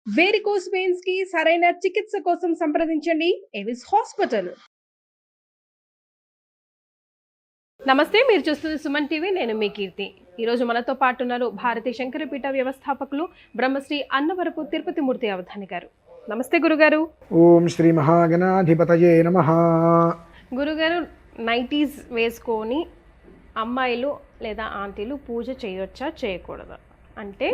Varicose veins కి సరైన చికిత్స కోసం సంప్రదించండి ఎవిస్ హాస్పిటల్. నమస్తే, మీరు చూస్తుంది సుమన్ టీవీ. నేను మీ కీర్తి. ఈరోజు మనతో పాటు ఉన్నారు భారతీయ శంకరపీఠ వ్యవస్థాపకులు బ్రహ్మశ్రీ అన్నవరపు తిరుపతి మూర్తి అవధాని గారు. నమస్తే గురుగారు. ఓం శ్రీ మహాగణాధిపతయే నమః. గురుగారు, నైటీస్ వేసుకొని అమ్మాయిలు లేదా ఆంటీలు పూజ చేయొచ్చా చేయకూడదా? అంటే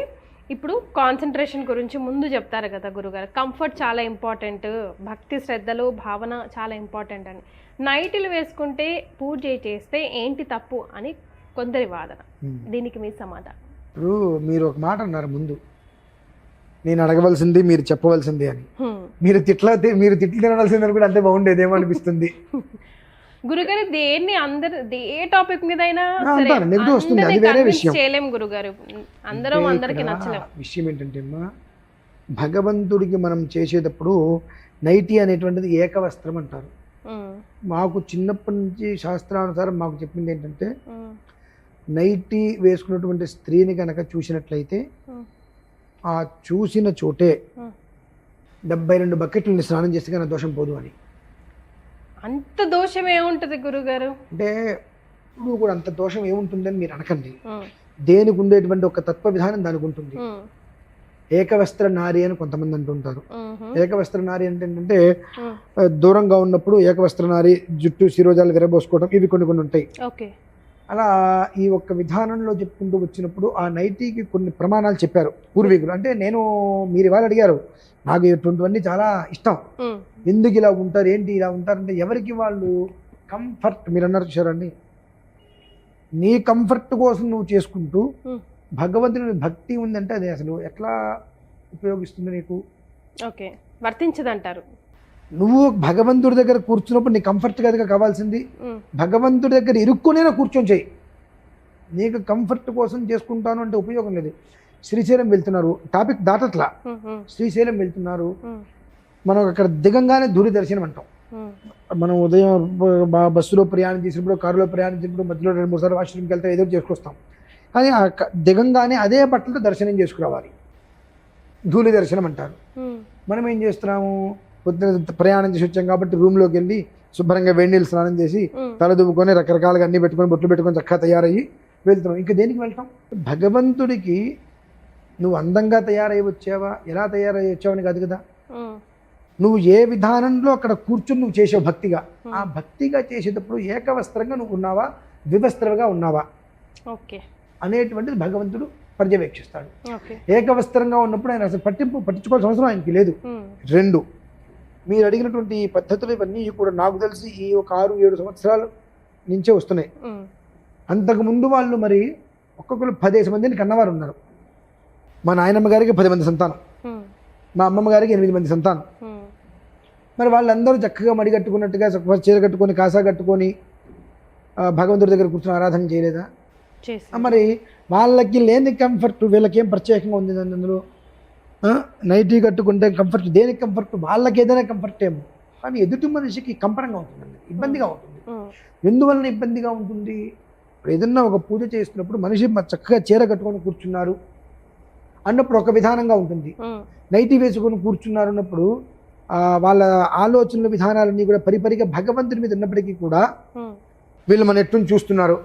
ఇప్పుడు కాన్సన్ట్రేషన్ గురించి ముందు చెప్తారు కదా గురుగారు, కంఫర్ట్ చాలా ఇంపార్టెంట్, భక్తి శ్రద్ధలు భావన చాలా ఇంపార్టెంట్ అని. నైటీలు వేసుకుంటే పూజ చేస్తే ఏంటి తప్పు అని కొందరి వాదన. దీనికి మీ సమాధానం? ఇప్పుడు మీరు ఒక మాట అన్నారు ముందు, నేను అడగవలసింది మీరు చెప్పవలసింది అని. మీరు తిట్లు తినవలసిందని కూడా అంతే బాగుండేదేమో అనిపిస్తుంది. గురుగారు, దేన్ని ఏ టాపిక్ మీద అయినా చేయలేం గురుగారు, అందరికి నచ్చలేం. విషయం ఏంటంటే అమ్మా, భగవంతుడికి మనం చేసేటప్పుడు నైటీ అనేటువంటిది ఏకవస్త్రం అంటారు. మాకు చిన్నప్పటి నుంచి శాస్త్రానుసారం మాకు చెప్పింది ఏంటంటే, నైటీ వేసుకున్నటువంటి స్త్రీని కనుక చూసినట్లయితే ఆ చూసిన చోటే 72 బకెట్లు స్నానం చేస్తే కానీ దోషం పోదు అని. అంత దోషం ఏముంటది గురుగారు? అంటే ఇప్పుడు కూడా అంత దోషం ఏముంటుందని మీరు అనకండి. దేనికి ఉండేటువంటి ఒక తత్వ విధానం దానికి ఉంటుంది. ఏకవస్త్ర నారి అని కొంతమంది అంటుంటారు. ఏకవస్త్ర నారి అంటే ఏంటంటే, దూరంగా ఉన్నప్పుడు ఏకవస్త్ర నారి, జుట్టు శిరోజాలు విరబోసుకోవడం, ఇవి కొన్ని ఉంటాయి. అలా ఈ ఒక్క విధానంలో చెప్పుకుంటూ వచ్చినప్పుడు ఆ నైటీకి కొన్ని ప్రమాణాలు చెప్పారు పూర్వీకులు. అంటే మీరు ఇవాళ అడిగారు, నాకు ఇటువంటివన్నీ చాలా ఇష్టం. ఎందుకు ఇలా ఉంటారు, ఏంటి ఇలా ఉంటారంటే, ఎవరికి వాళ్ళు కంఫర్ట్. మీరు అన్నారు చూసారండి, నీ కంఫర్ట్ కోసం నువ్వు చేసుకుంటూ భగవంతుని భక్తి ఉందంటే అది అసలు ఎట్లా ఉపయోగిస్తుంది నీకు? ఓకే, వర్తించదంటారు. నువ్వు భగవంతుడి దగ్గర కూర్చున్నప్పుడు నీ కంఫర్ట్ కనుక కావాల్సింది, భగవంతుడి దగ్గర ఇరుక్కునే కూర్చొని చేయి. నీకు కంఫర్ట్ కోసం చేసుకుంటాను అంటే ఉపయోగం లేదు. శ్రీశైలం వెళ్తున్నారు, టాపిక్ దాటట్లా. శ్రీశైలం వెళ్తున్నారు, మనం అక్కడ దిగంగానే దూరి దర్శనం అంటాం. మనం ఉదయం బస్సులో ప్రయాణం చేసినప్పుడు, కారులో ప్రయాణించినప్పుడు మధ్యలో 2-3 సార్లు వాష్రూమ్కి వెళ్తే ఏదో చేసుకొస్తాం. కానీ దిగంగానే అదే బట్టలతో దర్శనం చేసుకురావాలి, ధూళి దర్శనం అంటారు. మనం ఏం చేస్తున్నాము, పొద్దున ప్రయాణం చేసి వచ్చాం కాబట్టి రూమ్లోకి వెళ్ళి శుభ్రంగా వేడి నీళ్ళు స్నానం చేసి తల దువ్వుకొని రకరకాలుగా అన్ని పెట్టుకొని బొట్లు పెట్టుకొని చక్కగా తయారయ్యి వెళ్తున్నాం. ఇంకా దేనికి వెళ్తాం? భగవంతుడికి నువ్వు అందంగా తయారయ్యి వచ్చావా, ఎలా తయారయ్యి వచ్చావని కాదు కదా. నువ్వు ఏ విధానంలో అక్కడ కూర్చుని నువ్వు చేసావు భక్తిగా, ఆ భక్తిగా చేసేటప్పుడు ఏకవస్త్రంగా నువ్వు ఉన్నావా, వివస్త్రగా ఉన్నావా అనేటువంటిది భగవంతుడు పర్యవేక్షిస్తాడు. ఏకవస్త్రంగా ఉన్నప్పుడు ఆయన అసలు పట్టించుకోవాల్సిన అవసరం ఆయనకి లేదు. 2, మీరు అడిగినటువంటి ఈ పద్ధతులు ఇవన్నీ కూడా నాకు తెలిసి ఈ ఒక 6-7 సంవత్సరాల నుంచే వస్తున్నాయి. అంతకుముందు వాళ్ళు మరి ఒక్కొక్కరు 10 మందిని కన్నవారు ఉన్నారు. మా నాయనమ్మ గారికి 10 మంది సంతానం, మా అమ్మమ్మ గారికి 8 మంది సంతానం. మరి వాళ్ళందరూ చక్కగా మడి కట్టుకున్నట్టుగా చీర కట్టుకొని కాసా కట్టుకొని భగవంతుడి దగ్గర కూర్చొని ఆరాధన చేయలేదా? మరి వాళ్ళకి లేని కంఫర్ట్ వీళ్ళకి ఏం ప్రత్యేకంగా ఉంది అందులో? నైటీ కట్టుకుంటే కంఫర్ట్, దేనికి కంఫర్ట్? వాళ్ళకి ఏదైనా కంఫర్ట్ ఏమో, కానీ ఎదుటి మనిషికి కంపరంగా ఉంటుందండి, ఇబ్బందిగా ఉంటుంది. ఎందువలన ఇబ్బందిగా ఉంటుంది? ఇప్పుడు ఏదన్నా ఒక పూజ చేస్తున్నప్పుడు మనిషి చక్కగా చీర కట్టుకొని కూర్చున్నారు అన్నప్పుడు ఒక విధానంగా ఉంటుంది. నైటీ వేసుకొని కూర్చున్నారు అన్నప్పుడు వాళ్ళ ఆలోచనల విధానాలన్నీ కూడా పరిపరిగా భగవంతుడి మీద ఉన్నప్పటికీ కూడా వీళ్ళు మన ఎట్టుని చూస్తున్నారు,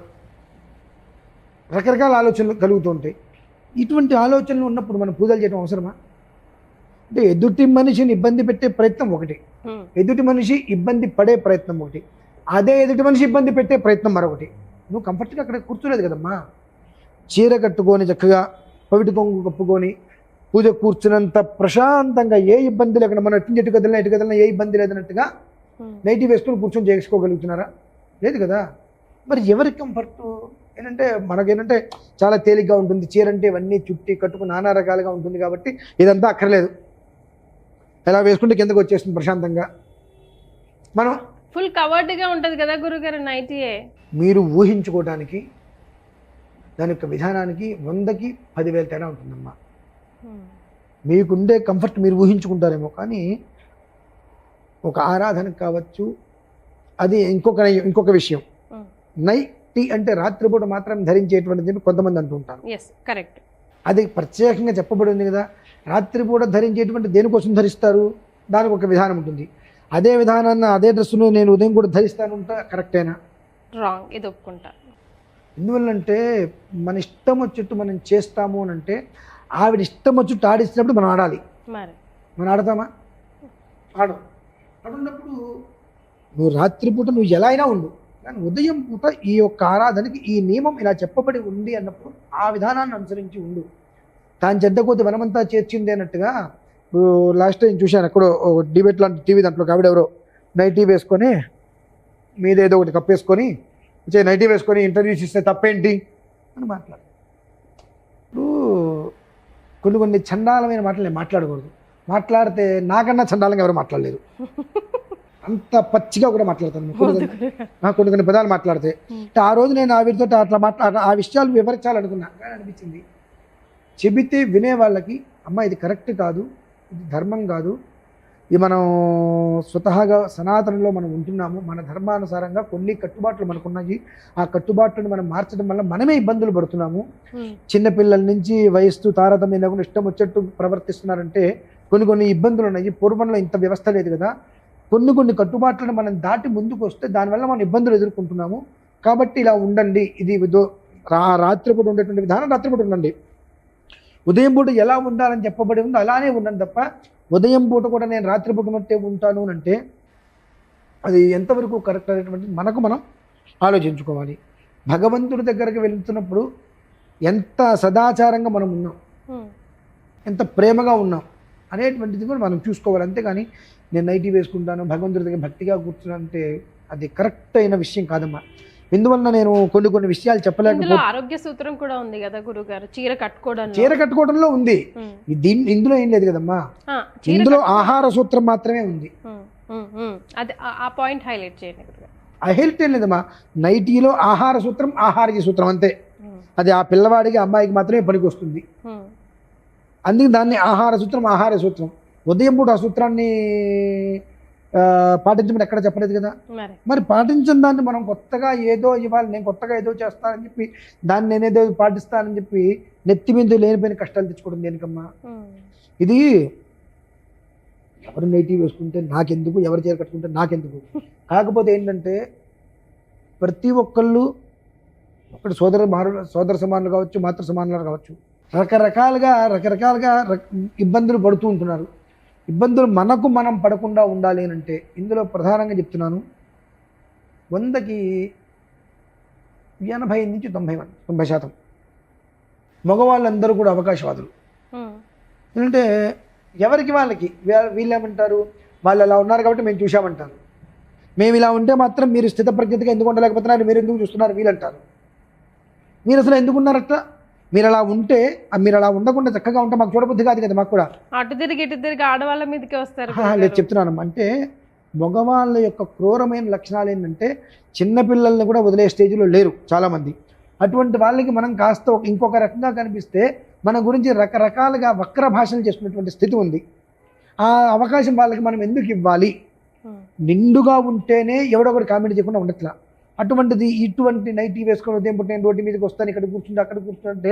రకరకాల ఆలోచనలు కలుగుతూ ఉంటాయి. ఇటువంటి ఆలోచనలు ఉన్నప్పుడు మనం పూజలు చేయడం అవసరమా? అంటే ఎదుటి మనిషిని ఇబ్బంది పెట్టే ప్రయత్నం ఒకటి, ఎదుటి మనిషి ఇబ్బంది పడే ప్రయత్నం ఒకటి, అదే ఎదుటి మనిషి ఇబ్బంది పెట్టే ప్రయత్నం మరొకటి. నువ్వు కంఫర్ట్గా అక్కడ కూర్చోలేదు కదమ్మా. చీర కట్టుకొని చక్కగా పవిటి కొంగు కప్పుకొని పూజ కూర్చున్నంత ప్రశాంతంగా, ఏ ఇబ్బంది లేకుండా, మనం ఎటు కదిలినా ఏ ఇబ్బంది లేదన్నట్టుగా నైటీ వేసుకొని కూర్చొని చేసుకోగలుగుతున్నారా? లేదు కదా. మరి ఎవరి కంఫర్ట్ ఏంటంటే, మనకేంటంటే చాలా తేలిగ్గా ఉంటుంది, చీర అంటే ఇవన్నీ చుట్టి కట్టుకుని నానా రకాలుగా ఉంటుంది కాబట్టి ఇదంతా అక్కర్లేదు, ఎలా వేసుకుంటే కిందకు వచ్చేస్తుంది ప్రశాంతంగా. మనం ఫుల్ కవర్డ్గా ఉంటుంది కదా గురుగారు నైటీయే. మీరు ఊహించుకోవడానికి దాని యొక్క విధానానికి 100కి 10,000 తేడా ఉంటుందమ్మా. మీకుండే కంఫర్ట్ మీరు ఊహించుకుంటారేమో, కానీ ఒక ఆరాధనకు కావచ్చు, అది ఇంకొక విషయం. నైటీ అంటే రాత్రిపూట మాత్రం ధరించేటువంటిది కొంతమంది అంటూ ఉంటారు. కరెక్ట్. అది ప్రత్యేకంగా చెప్పబడి ఉంది కదా. రాత్రిపూట ధరించేటువంటి దేనికోసం ధరిస్తారు, దానికి ఒక విధానం ఉంటుంది. అదే విధానాన్ని అదే డ్రెస్సును నేను ఉదయం కూడా ధరిస్తాను ఉంటా, కరెక్టేనా? రాంగ్, ఇది ఒప్పుకుంటా. ఎందువల్లంటే మన ఇష్టం వచ్చేట్టు మనం చేస్తాము అని అంటే ఆవిడ ఇష్టం వచ్చేట్టు ఆడిస్తున్నప్పుడు మనం ఆడాలి. మరి మనం ఆడతామా? ఆడం. ఆడున్నప్పుడు నువ్వు రాత్రిపూట నువ్వు ఎలా అయినా ఉండు, కానీ ఉదయం పూట ఈ యొక్క ఆరాధనకి ఈ నియమం ఇలా చెప్పబడి ఉంది అన్నప్పుడు ఆ విధానాన్ని అనుసరించి ఉండు. తాను చెడ్డ కొద్ది వనమంతా చేర్చింది అన్నట్టుగా. లాస్ట్ టైం చూశాను ఎక్కడో డిబేట్ లాంటి టీవీ దాంట్లో ఆవిడ ఎవరో నైటీ వేసుకొని మీద ఏదో ఒకటి కప్పేసుకొని నైటీ వేసుకొని ఇంటర్వ్యూస్ ఇస్తే తప్పేంటి అని మాట్లాడు. ఇప్పుడు కొన్ని చండాలమైన మాటలు నేను మాట్లాడకూడదు. మాట్లాడితే నాకన్నా చండాలంగా ఎవరు మాట్లాడలేరు, అంత పచ్చిగా కూడా మాట్లాడతాను. కొన్ని పదాలు మాట్లాడితే ఆ రోజు నేను ఆవిడతో అట్లా ఆ విషయాలు వివరించాలనుకున్నా, కానీ అనిపించింది చెబితే వినే వాళ్ళకి అమ్మ ఇది కరెక్ట్ కాదు, ఇది ధర్మం కాదు, ఇది మనం స్వతహాగా సనాతనంలో మనం ఉంటున్నాము, మన ధర్మానుసారంగా కొన్ని కట్టుబాట్లు మనకున్నాయి, ఆ కట్టుబాట్లను మనం మార్చడం వల్ల మనమే ఇబ్బందులు పడుతున్నాము. చిన్నపిల్లల నుంచి వయస్సు తారతమ్యం లేకుండా ఇష్టం వచ్చేట్టు ప్రవర్తిస్తున్నారంటే కొన్ని ఇబ్బందులు ఉన్నాయి. పూర్వంలో ఇంత వ్యవస్థ లేదు కదా. కొన్ని కట్టుబాట్లను మనం దాటి ముందుకు వస్తే దానివల్ల మనం ఇబ్బందులు ఎదుర్కొంటున్నాము. కాబట్టి ఇలా ఉండండి, ఇది రాత్రిపూట ఉండేటువంటి విధానం రాత్రిపూట ఉండండి, ఉదయం పూట ఎలా ఉండాలని చెప్పబడి ఉందో అలానే ఉండండి తప్ప ఉదయం పూట కూడా నేను రాత్రిపూట ఉన్నట్టే ఉంటాను అంటే అది ఎంతవరకు కరెక్ట్ అనేటువంటి మనకు మనం ఆలోచించుకోవాలి. భగవంతుడి దగ్గరికి వెళ్తున్నప్పుడు ఎంత సదాచారంగా మనం ఉన్నాం, ఎంత ప్రేమగా ఉన్నాం అనేటువంటిది కూడా మనం చూసుకోవాలి. అంతేగాని నేను నైటీ వేసుకుంటాను భగవంతుడి దగ్గర భక్తిగా కూర్చున్నాను అంటే అది కరెక్ట్ అయిన విషయం కాదమ్మా. ఇందువల్ల నేను కొన్ని విషయాలు చెప్పలేకపోతే ఆరోగ్య సూత్రం కూడా ఉంది కదా గురుగారు, చీర కట్టుకోవడంలో ఉంది, ఇందులో ఏం లేదు కదమ్మా. ఇందులో ఆహార సూత్రం మాత్రమే ఉంది. ఆ పాయింట్ హైలైట్ చేయండి. హైలైట్ ఏం లేదమ్మా, నైటీలో ఆహార సూత్రం ఆహార్య సూత్రం అంతే. అది ఆ పిల్లవాడికి అమ్మాయికి మాత్రమే పనికి వస్తుంది. అందుకే దాన్ని ఆహార సూత్రం. ఉదయం పూట ఆ సూత్రాన్ని పాటించమని ఎక్కడ చెప్పలేదు కదా. మరి పాటించిన దాన్ని మనం కొత్తగా ఏదో ఇవ్వాలి, నేను కొత్తగా ఏదో చేస్తానని చెప్పి దాన్ని నేనేదో పాటిస్తానని చెప్పి నెత్తి మీద లేనిపోయిన కష్టాలు తెచ్చుకోవడం దేనికమ్మా. ఇది ఎవరు నెగిటివ్ వేసుకుంటే నాకెందుకు, ఎవరు చీర కట్టుకుంటే నాకెందుకు. కాకపోతే ఏంటంటే ప్రతి ఒక్కళ్ళు ఒకటి సోదర సమానులు కావచ్చు, మాతృ సమానులు కావచ్చు, రకరకాలుగా ఇబ్బందులు పడుతూ ఉంటున్నారు. ఇబ్బందులు మనకు మనం పడకుండా ఉండాలి అని అంటే ఇందులో ప్రధానంగా చెప్తున్నాను, 100కి 80 నుంచి 90% మగవాళ్ళందరూ కూడా అవకాశవాదులు. ఎందుకంటే ఎవరికి వాళ్ళకి వీళ్ళేమంటారు, వాళ్ళు అలా ఉన్నారు కాబట్టి మేము చూసామంటారు. మేము ఇలా ఉంటే మాత్రం మీరు స్థితప్రజ్ఞతగా ఎందుకు ఉండలేకపోతున్నారు, మీరు ఎందుకు చూస్తున్నారు వీళ్ళంటారు. మీరు అసలు ఎందుకున్నారట, మీరు అలా ఉంటే, మీరు అలా ఉండకుండా చక్కగా ఉంటే మాకు చూడబుద్ధి కాదు కదా. మాకు కూడా అటు తిరిగి ఆడవాళ్ళ మీదకి వస్తారు. లేదు చెప్తున్నాను అంటే మగవాళ్ళ యొక్క క్రూరమైన లక్షణాలు ఏంటంటే చిన్నపిల్లల్ని కూడా వదిలే స్టేజ్లో లేరు చాలామంది. అటువంటి వాళ్ళకి మనం కాస్త ఇంకొక రకంగా కనిపిస్తే మన గురించి రకరకాలుగా వక్ర భాషలు చేసుకునేటువంటి స్థితి ఉంది. ఆ అవకాశం వాళ్ళకి మనం ఎందుకు ఇవ్వాలి? నిండుగా ఉంటేనే ఎవడో ఒకటి కామెంట్ చేయకుండా ఉండట్లా. అటువంటిది ఇటువంటి నైటీ వేసుకొని ఉదయం పుట్టి నేను రోడ్డు మీదకి వస్తాను, ఇక్కడ కూర్చుంటే అక్కడ కూర్చుంటే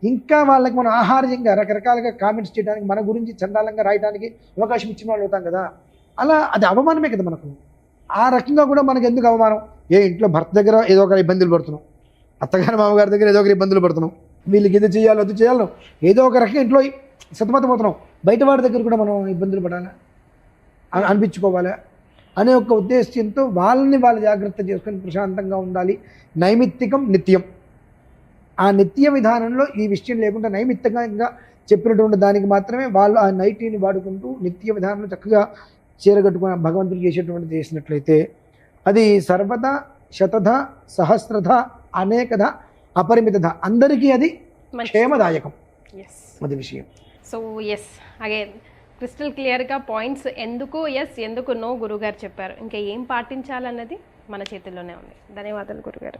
ఇంకా వాళ్ళకి మనం ఆహార్యంగా రకరకాలుగా కామెంట్స్ చేయడానికి, మన గురించి చండాలంగా రాయడానికి అవకాశం ఇచ్చిన వాళ్ళు అవుతాం కదా. అలా అది అవమానమే కదా మనకు. ఆ రకంగా కూడా మనకు ఎందుకు అవమానం? ఇంట్లో భర్త దగ్గర ఏదో ఒక ఇబ్బందులు పడుతున్నాం, అత్తగారి మామగారి దగ్గర ఏదో ఒక ఇబ్బందులు పడుతున్నాం, వీళ్ళకి ఇది చేయాలో అది చేయాలో ఏదో ఒక రకంగా ఇంట్లో సతమతమవుతున్నాం, బయట వాడి దగ్గర కూడా మనం ఇబ్బందులు పడాలా అనిపించుకోవాలా అనే ఒక ఉద్దేశంతో వాళ్ళని వాళ్ళు జాగ్రత్త చేసుకొని ప్రశాంతంగా ఉండాలి. నైమిత్తికం నిత్యం, ఆ నిత్య విధానంలో ఈ విషయం లేకుండా నైమిత్తికంగా చెప్పినటువంటి దానికి మాత్రమే వాళ్ళు ఆ నైటీని వాడుకుంటూ నిత్య విధానంలో చక్కగా చీరగట్టుకుని భగవంతుడు చేసేటువంటి చేసినట్లయితే అది సర్వదా శతధ సహస్రధ అనేకధ అపరిమితధ అందరికీ అది క్షేమదాయకం. అది విషయం. సో అగైన్ క్రిస్టల్ క్లియర్గా పాయింట్స్ ఎందుకు నో గురుగారు చెప్పారు. ఇంకా ఏం పాటించాలన్నది మన చేతుల్లోనే ఉంది. ధన్యవాదాలు గురుగారు.